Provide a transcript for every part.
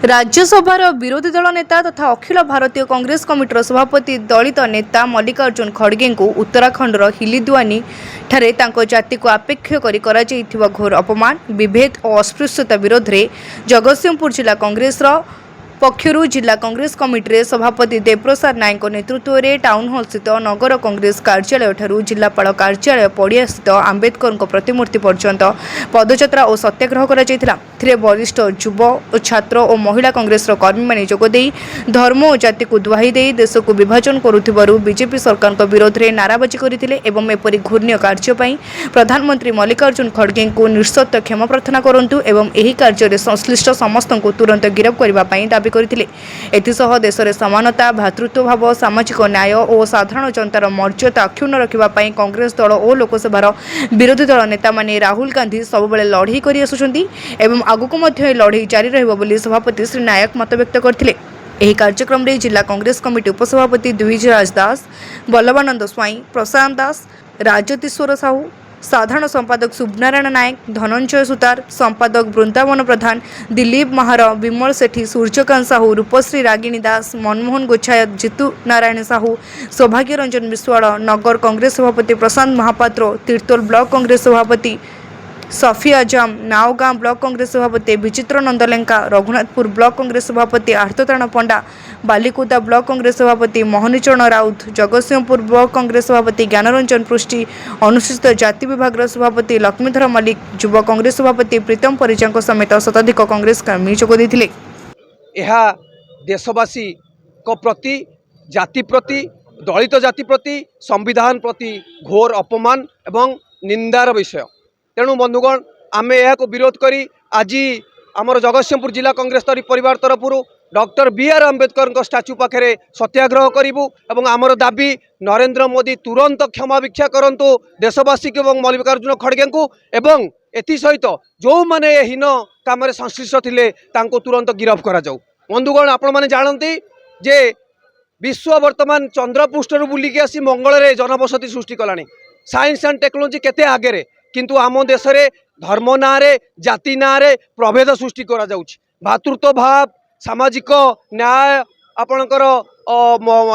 राज्यसभार विरोधी दल नेता तथा अखिल भारतीय कांग्रेस कमिटर सभापति दलित नेता मल्लिकार्जुन खड़गे को उत्तराखंडर हिलिद्वानी ठारे तांको जाति को आपेक्ष करी कराଯାଇଥିବା घोर अपमान विभेद और अस्पृश्यता विरोध में जगतसिंहपुर जिला कांग्रेस पक्षर जिला कांग्रेस कमिटी सभापति देवप्रसाद नायक नेतृत्व में टाउन हॉल स्थित नगर कांग्रेस कार्यालय ठारू जिलापाल कार्यालय पड़िया स्थित आंबेडकर प्रतिमूर्ति पर्यंत पदयात्रा और सत्याग्रह कर वरिष्ठ युव और छात्र और महिला कांग्रेस कर्मी मैंने जोगदे धर्म और जाति को दुहाई दे देश को विभाजन करुथिबारु बीजेपी सरकार विरोध में नाराबाजी करथिले एवं एपरि घूर्ण्य कार्यपाई प्रधानमंत्री मल्लिकार्जुन खड़गे को निःशर्त क्षमा प्रार्थना करंतु एवं एही कार्य में संश्लिष्ट समस्त को तुरंत गिरफ्त करने दाबी करथिले। एथिसह देश में समानता भातृत्व भाव सामाजिक न्याय और साधारण जनतार मर्यादा अक्षुण्ण रखिबा पई कांग्रेस दल और लोकसभार विरोधी दल नेता माने राहुल गांधी सबुबले लड़ाई कर आसुछंती एवं आगुक मध्य लड़ाई जारी रहिबो बोली सभापति श्री नायक मत व्यक्त करथिले। एही कार्यक्रम में जिला कांग्रेस कमिटी उपसभापति द्विजराज दास, बल्लभानंद स्वाई, प्रशांत दास, राजतीश्वर साहू, साधारण संपादक शुभनारायण नायक, धनंजय सुतार, संपादक वृंदावन प्रधान, दिलीप महार, विमल सेठी, सूर्यकांत साहू, रूपश्री रागिणी दास, मनमोहन गोछायत, जितू नारायण साहू, सौभाग्य रंजन विश्वाड़, नगर कांग्रेस सभापति प्रशांत महापात्र, तीर्तोल ब्लॉक कांग्रेस सभापति सफी आजम, नावगां ब्लॉक कांग्रेस सभापति विचित्र नंदलेंका, रघुनाथपुर ब्लॉक कांग्रेस सभापति आर्तताण पंडा, बालिकुदा ब्लॉक कांग्रेस सभापति मोहनीचरण राउत, जगतसिंहपुर ब्लॉक कांग्रेस सभापति ज्ञानरंजन पृष्टि, अनुसूचित जाति विभाग सभापति लक्ष्मीधर मल्लिक, युव कांग्रेस सभापति प्रीतम परिजा समेत शताधिक कांग्रेस कर्मी जोगदेइथिले। यह देशवासी को प्रति जाति प्रति दलित जाति प्रति संविधान प्रति घोर अपमान एवं निंदार विषय। तेणु बंधुगण आम यह विरोध करी आज आमर जगतसिंहपुर जिला कांग्रेस परिवार तरफ डॉक्टर बी.आर. आंबेडकर स्टाच्यू पाखे सत्याग्रह करूँ और आमर दाबी नरेंद्र मोदी तुरंत क्षमा भिक्षा करंतु देशवासी को मल्लिकार्जुन खड़गे को एवं एसहित जो मैंने हीन काम संश्लिष्ट थे तुरंत गिरफ्त करा जाऊ। बंधुगण आपण मैंने जानती जे विश्व वर्तमान चंद्रपृष्ठ बुलिकी आसी मंगल में जनबसति सृष्टि कलानी। साइंस एंड टेक्नोलोजी केते आगे किंतु आम देश में धर्म ना जाति ना प्रभेद सृष्टि करा जाउछि। भातृत्व भाव सामाजिक न्याय आपणकर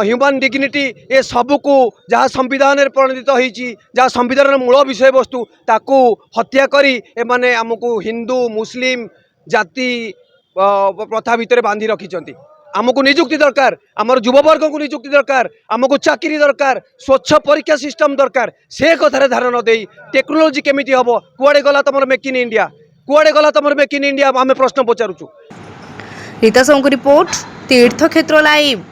ह्यूमन डिग्निटी ये सबको जहाँ संविधान में परिणत होती जहाँ संविधान मूल विषय वस्तु ताकू हत्या करी एमाने आमको हिंदू मुस्लिम जाति प्रथा भितर बांधी रखिंट। आमको निजुक्ति दरकार, आमर युववर्ग को निजुक्ति दरकार, आमको चाकरी दरकार, स्वच्छ परीक्षा सिस्टम दरकार। से कथार ध्यान न दे टेक्नोलोजी केमिति हम कुआडे गला तुम मेक इन इंडिया, कुआडे गला तुम मेक इन इंडिया आम प्रश्न पचारूँ। रीता साहू रिपोर्ट, तीर्थक्षेत्र लाइव।